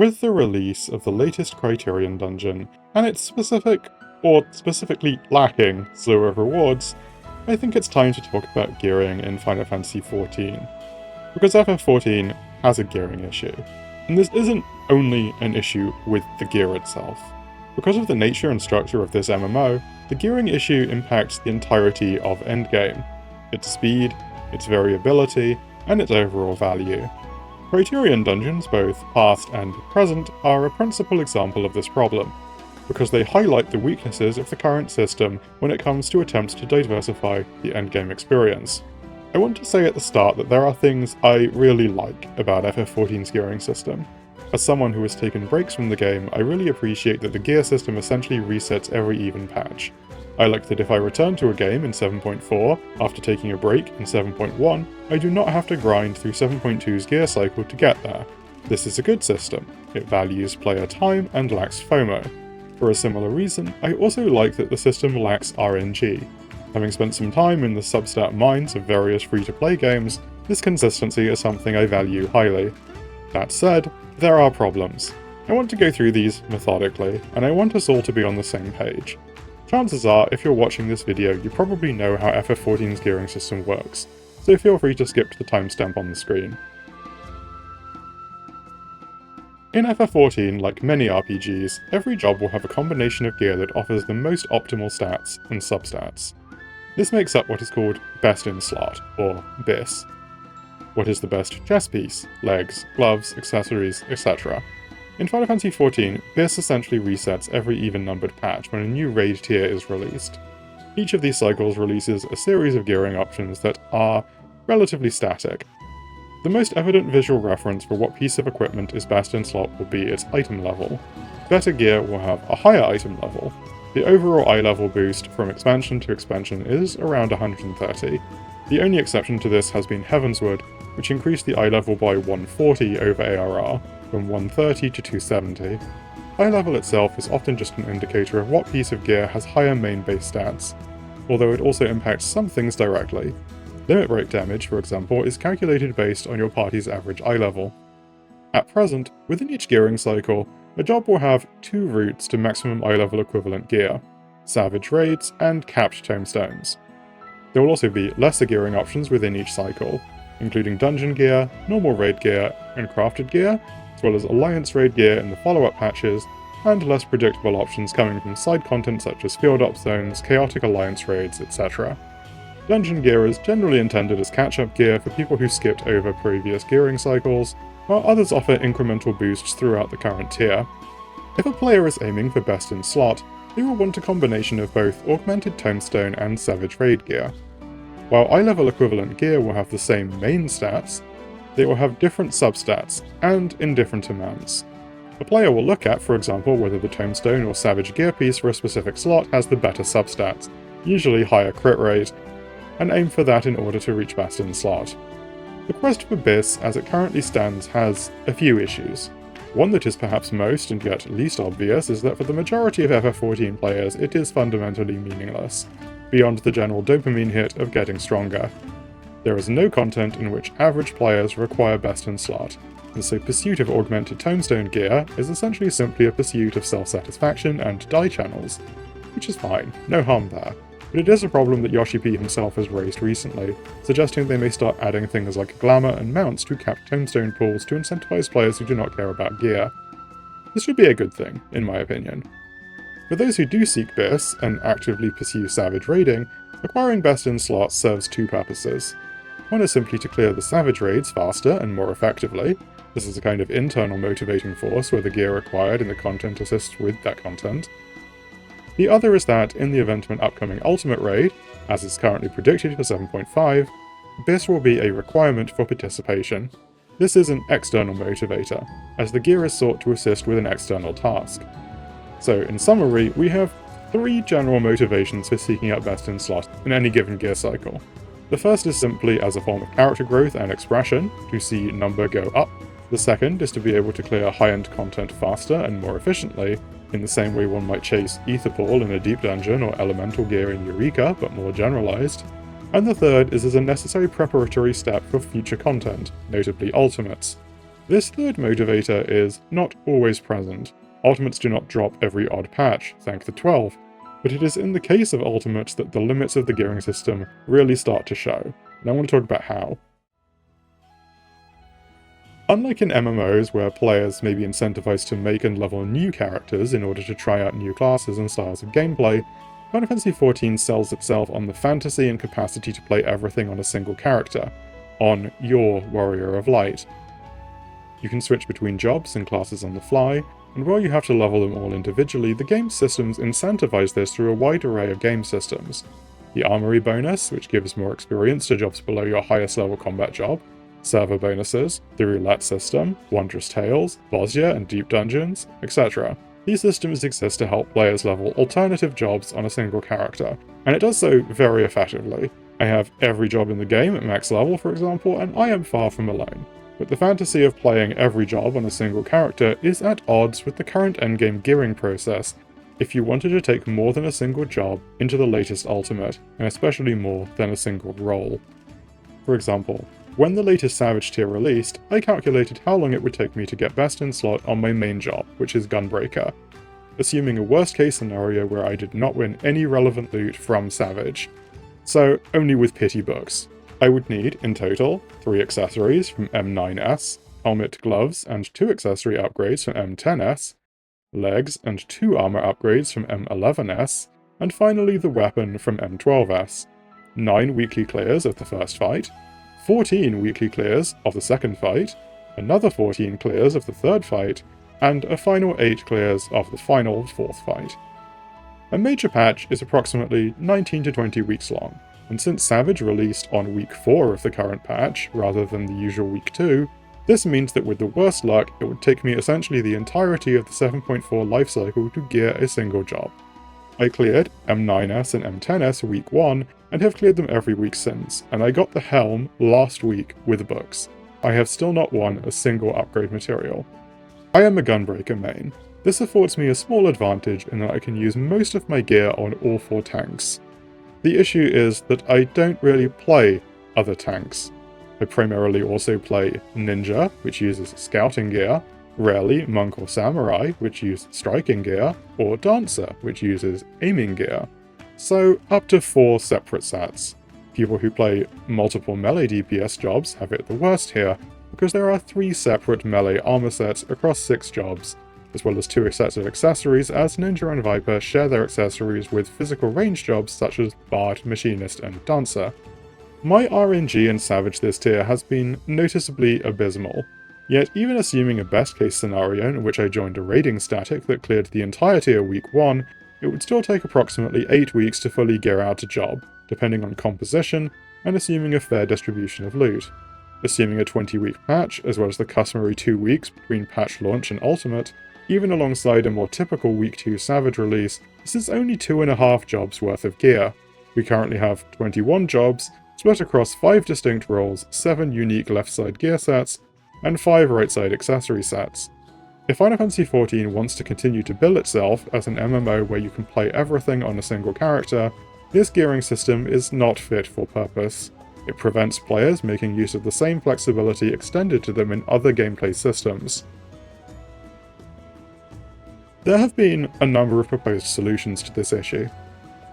With the release of the latest Criterion dungeon, and its specific, or specifically lacking, slew of rewards, I think it's time to talk about gearing in Final Fantasy XIV. Because FF14 has a gearing issue, and this isn't only an issue with the gear itself. Because of the nature and structure of this MMO, the gearing issue impacts the entirety of endgame, its speed, its variability, and its overall value. Criterion dungeons, both past and present, are a principal example of this problem, because they highlight the weaknesses of the current system when it comes to attempts to diversify the endgame experience. I want to say at the start that there are things I really like about FF14's gearing system. As someone who has taken breaks from the game, I really appreciate that the gear system essentially resets every even patch. I like that if I return to a game in 7.4 after taking a break in 7.1, I do not have to grind through 7.2's gear cycle to get there. This is a good system. It values player time and lacks FOMO. For a similar reason, I also like that the system lacks RNG. Having spent some time in the substat mines of various free-to-play games, this consistency is something I value highly. That said, there are problems. I want to go through these methodically, and I want us all to be on the same page. Chances are, if you're watching this video, you probably know how FF14's gearing system works, so feel free to skip to the timestamp on the screen. In FF14, like many RPGs, every job will have a combination of gear that offers the most optimal stats and substats. This makes up what is called best in slot, or BIS. What is the best chest piece, legs, gloves, accessories, etc. In Final Fantasy XIV, BIS essentially resets every even-numbered patch when a new raid tier is released. Each of these cycles releases a series of gearing options that are relatively static. The most evident visual reference for what piece of equipment is best in slot will be its item level. Better gear will have a higher item level. The overall eye level boost from expansion to expansion is around 130. The only exception to this has been Heavensward, which increased the eye level by 140 over ARR, from 130 to 270. Eye level itself is often just an indicator of what piece of gear has higher main base stats, although it also impacts some things directly. Limit break damage, for example, is calculated based on your party's average eye level. At present, within each gearing cycle, a job will have two routes to maximum eye level equivalent gear: Savage Raids and Capped Tomestones. There will also be lesser gearing options within each cycle, including dungeon gear, normal raid gear, and crafted gear, as well as Alliance raid gear in the follow-up patches, and less predictable options coming from side content such as field op zones, chaotic Alliance raids, etc. Dungeon gear is generally intended as catch-up gear for people who skipped over previous gearing cycles, while others offer incremental boosts throughout the current tier. If a player is aiming for best in slot, they will want a combination of both augmented Tomestone and Savage Raid gear. While eye level equivalent gear will have the same main stats, they will have different substats, and in different amounts. The player will look at, for example, whether the Tomestone or Savage gear piece for a specific slot has the better substats, usually higher crit rate, and aim for that in order to reach best in slot. The quest for BIS, as it currently stands, has a few issues. One that is perhaps most and yet least obvious is that for the majority of FF14 players it is fundamentally meaningless, beyond the general dopamine hit of getting stronger. There is no content in which average players require best in slot, and so pursuit of augmented Tomestone gear is essentially simply a pursuit of self-satisfaction and die channels, which is fine, no harm there. But it is a problem that Yoshi P himself has raised recently, suggesting they may start adding things like glamour and mounts to capped Tomestone pools to incentivize players who do not care about gear. This should be a good thing, in my opinion. For those who do seek BIS and actively pursue Savage raiding, acquiring best in slot serves two purposes. One is simply to clear the Savage raids faster and more effectively. This is a kind of internal motivating force where the gear acquired in the content assists with that content. The other is that, in the event of an upcoming Ultimate raid, as is currently predicted for 7.5, BIS will be a requirement for participation. This is an external motivator, as the gear is sought to assist with an external task. So, in summary, we have three general motivations for seeking out best in slot in any given gear cycle. The first is simply as a form of character growth and expression, to see number go up. The second is to be able to clear high-end content faster and more efficiently, in the same way one might chase Etherpool in a deep dungeon or elemental gear in Eureka, but more generalized. And the third is as a necessary preparatory step for future content, notably ultimates. This third motivator is not always present. Ultimates do not drop every odd patch, thank the 12, but it is in the case of ultimates that the limits of the gearing system really start to show, and I want to talk about how. Unlike in MMOs, where players may be incentivized to make and level new characters in order to try out new classes and styles of gameplay, Final Fantasy XIV sells itself on the fantasy and capacity to play everything on a single character, on your Warrior of Light. You can switch between jobs and classes on the fly, and while you have to level them all individually, the game systems incentivize this through a wide array of game systems. The Armory bonus, which gives more experience to jobs below your highest level combat job, server bonuses, the roulette system, Wondrous Tales, Bosnia and Deep Dungeons, etc. These systems exist to help players level alternative jobs on a single character, and it does so very effectively. I have every job in the game at max level, for example, and I am far from alone. But the fantasy of playing every job on a single character is at odds with the current endgame gearing process if you wanted to take more than a single job into the latest ultimate, and especially more than a single role. For example, when the latest Savage tier released, I calculated how long it would take me to get best in slot on my main job, which is Gunbreaker, assuming a worst case scenario where I did not win any relevant loot from Savage. So only with pity books. I would need, in total, 3 accessories from M9S, helmet, gloves, and 2 accessory upgrades from M10S, legs and 2 armor upgrades from M11S, and finally the weapon from M12S, 9 weekly clears of the first fight, 14 weekly clears of the second fight, another 14 clears of the third fight, and a final 8 clears of the final fourth fight. A major patch is approximately 19 to 20 weeks long, and since Savage released on week 4 of the current patch, rather than the usual week 2, this means that with the worst luck, it would take me essentially the entirety of the 7.4 lifecycle to gear a single job. I cleared M9S and M10S week 1, and have cleared them every week since, and I got the Helm last week with books. I have still not won a single upgrade material. I am a Gunbreaker main. This affords me a small advantage in that I can use most of my gear on all 4 tanks. The issue is that I don't really play other tanks. I primarily also play Ninja, which uses scouting gear, rarely Monk or Samurai, which use striking gear, or Dancer, which uses aiming gear. So up to 4 separate sets. People who play multiple melee DPS jobs have it the worst here, because there are 3 separate melee armor sets across 6 jobs, as well as 2 sets of accessories, as Ninja and Viper share their accessories with physical range jobs such as Bard, Machinist, and Dancer. My RNG in Savage this tier has been noticeably abysmal, yet even assuming a best case scenario in which I joined a raiding static that cleared the entirety of week 1, it would still take approximately 8 weeks to fully gear out a job, depending on composition, and assuming a fair distribution of loot. Assuming a 20-week patch, as well as the customary 2 weeks between patch launch and ultimate, even alongside a more typical week 2 Savage release, this is only 2.5 jobs worth of gear. We currently have 21 jobs, split across 5 distinct roles, 7 unique left side gear sets, and 5 right side accessory sets. If Final Fantasy XIV wants to continue to bill itself as an MMO where you can play everything on a single character, this gearing system is not fit for purpose. It prevents players making use of the same flexibility extended to them in other gameplay systems. There have been a number of proposed solutions to this issue.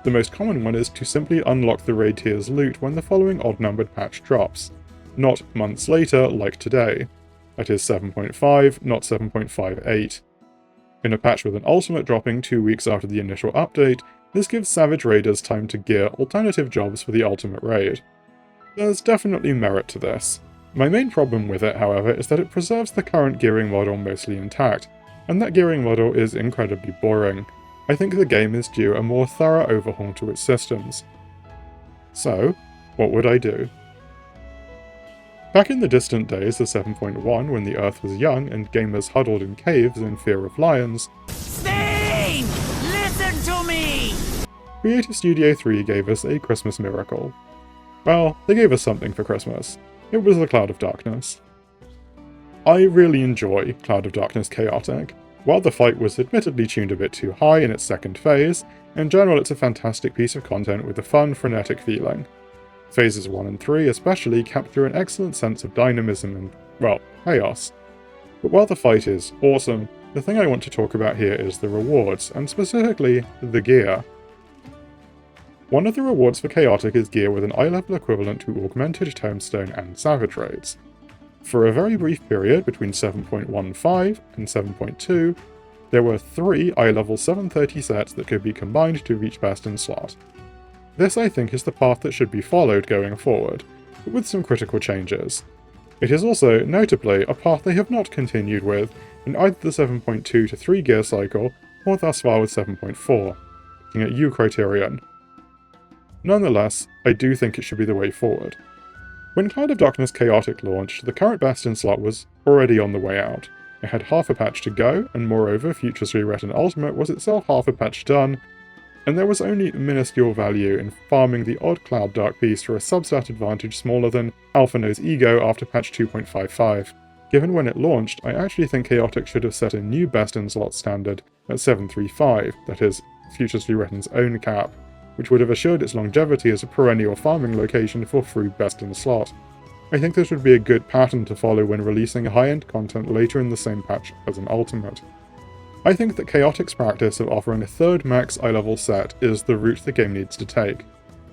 The most common one is to simply unlock the raid tier's loot when the following odd-numbered patch drops, not months later like today. That is 7.5, not 7.58. In a patch with an ultimate dropping 2 weeks after the initial update, this gives Savage Raiders time to gear alternative jobs for the ultimate raid. There's definitely merit to this. My main problem with it, however, is that it preserves the current gearing model mostly intact, and that gearing model is incredibly boring. I think the game is due a more thorough overhaul to its systems. So, what would I do? Back in the distant days of 7.1, when the Earth was young and gamers huddled in caves in fear of lions, Stain! Listen to me! Creative Studio 3 gave us a Christmas miracle. Well, they gave us something for Christmas. It was the Cloud of Darkness. I really enjoy Cloud of Darkness Chaotic. While the fight was admittedly tuned a bit too high in its second phase, in general it's a fantastic piece of content with a fun, frenetic feeling. Phases 1 and 3 especially capture an excellent sense of dynamism and, well, chaos. But while the fight is awesome, the thing I want to talk about here is the rewards, and specifically, the gear. One of the rewards for Chaotic is gear with an eye level equivalent to Augmented, Tombstone, and Savage raids. For a very brief period between 7.15 and 7.2, there were 3 eye level 730 sets that could be combined to reach best in slot. This I think is the path that should be followed going forward, but with some critical changes. It is also, notably, a path they have not continued with in either the 7.2 to 3 gear cycle, or thus far with 7.4, looking at you, Criterion. Nonetheless, I do think it should be the way forward. When Cloud of Darkness Chaotic launched, the current best in slot was already on the way out. It had half a patch to go, and moreover, Futures Rewritten Ultimate was itself half a patch done, and there was only minuscule value in farming the odd Cloud Dark piece for a substat advantage smaller than Alphino's Ego after patch 2.55. Given when it launched, I actually think Chaotic should have set a new best in slot standard at 735, that is, Futures Rewritten's own cap, which would have assured its longevity as a perennial farming location for free best in slot. I think this would be a good pattern to follow when releasing high-end content later in the same patch as an ultimate. I think that Chaotic's practice of offering a third max eye level set is the route the game needs to take,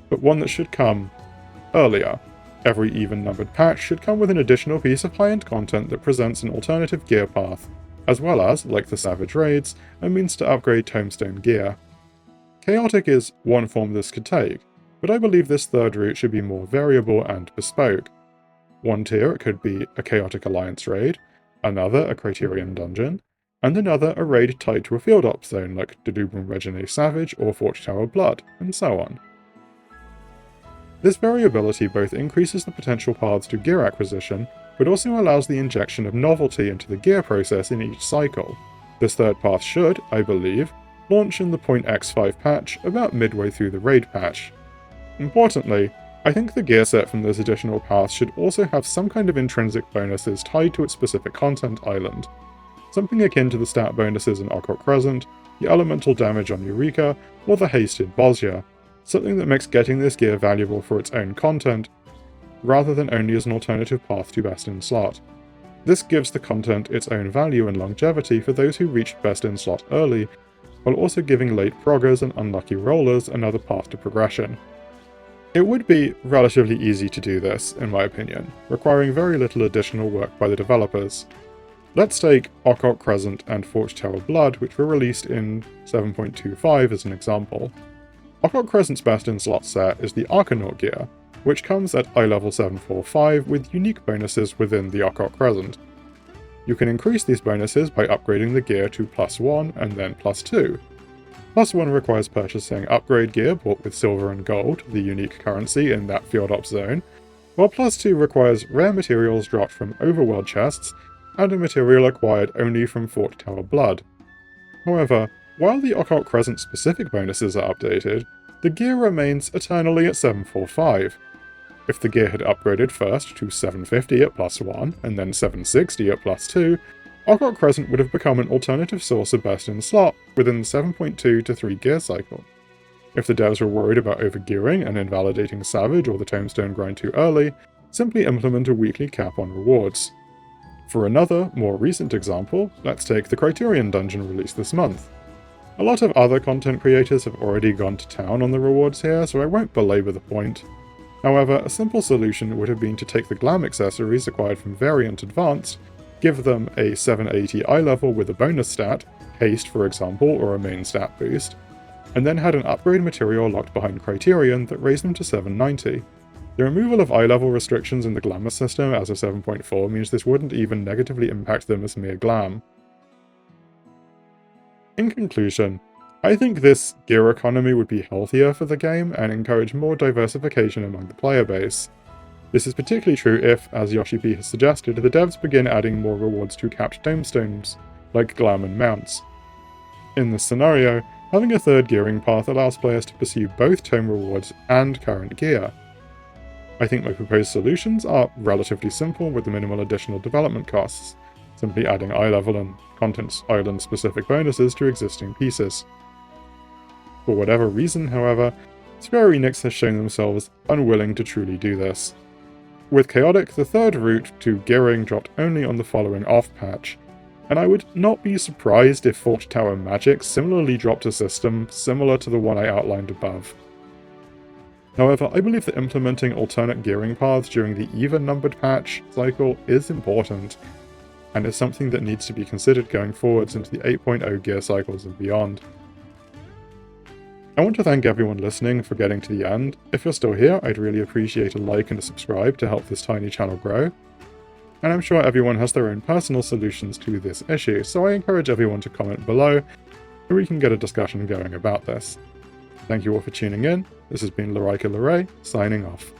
but one that should come earlier. Every even-numbered patch should come with an additional piece of high-end content that presents an alternative gear path, as well as, like the Savage Raids, a means to upgrade Tombstone gear. Chaotic is one form this could take, but I believe this third route should be more variable and bespoke. One tier it could be a Chaotic Alliance raid, another a Criterion dungeon, and another a raid tied to a field op zone like Dedubrum Regine Savage or Forge Tower Blood, and so on. This variability both increases the potential paths to gear acquisition, but also allows the injection of novelty into the gear process in each cycle. This third path should, I believe, launch in the .x5 patch about midway through the raid patch. Importantly, I think the gear set from those additional paths should also have some kind of intrinsic bonuses tied to its specific content island. Something akin to the stat bonuses in Occult Crescent, the elemental damage on Eureka, or the haste in Bosnia, something that makes getting this gear valuable for its own content, rather than only as an alternative path to best in slot. This gives the content its own value and longevity for those who reached best in slot early, while also giving late proggers and unlucky rollers another path to progression. It would be relatively easy to do this, in my opinion, requiring very little additional work by the developers. Let's take Occult Crescent and Forge Tower Blood, which were released in 7.25 as an example. Occult Crescent's best in slot set is the Arcanaut gear, which comes at eye level 745 with unique bonuses within the Occult Crescent. You can increase these bonuses by upgrading the gear to +1 and then +2. +1 requires purchasing upgrade gear bought with silver and gold, the unique currency in that field op zone, while +2 requires rare materials dropped from overworld chests and a material acquired only from Forge Tower Blood. However, while the Occult Crescent specific bonuses are updated, the gear remains eternally at 745. If the gear had upgraded first to 750 at +1 and then 760 at +2, Occult Crescent would have become an alternative source of best in slot within the 7.2 to 3 gear cycle. If the devs were worried about overgearing and invalidating Savage or the Tombstone grind too early, simply implement a weekly cap on rewards. For another, more recent example, let's take the Criterion dungeon released this month. A lot of other content creators have already gone to town on the rewards here, so I won't belabor the point. However, a simple solution would have been to take the glam accessories acquired from Variant Advanced, give them a 780 eye level with a bonus stat, haste for example, or a main stat boost, and then had an upgrade material locked behind Criterion that raised them to 790. The removal of eye level restrictions in the glamour system as of 7.4 means this wouldn't even negatively impact them as mere glam. In conclusion, I think this gear economy would be healthier for the game and encourage more diversification among the player base. This is particularly true if, as Yoshi P has suggested, the devs begin adding more rewards to capped tombstones, like glam and mounts. In this scenario, having a third gearing path allows players to pursue both tome rewards and current gear. I think my proposed solutions are relatively simple with the minimal additional development costs, simply adding eye level and Contents Island specific bonuses to existing pieces. For whatever reason, however, Square Enix has shown themselves unwilling to truly do this. With Chaotic, the third route to gearing dropped only on the following off patch, and I would not be surprised if Fort Tower Magic similarly dropped a system similar to the one I outlined above. However, I believe that implementing alternate gearing paths during the even-numbered patch cycle is important, and is something that needs to be considered going forwards into the 8.0 gear cycles and beyond. I want to thank everyone listening for getting to the end. If you're still here, I'd really appreciate a like and a subscribe to help this tiny channel grow. And I'm sure everyone has their own personal solutions to this issue, so I encourage everyone to comment below, so we can get a discussion going about this. Thank you all for tuning in. This has been Laraika Laray, signing off.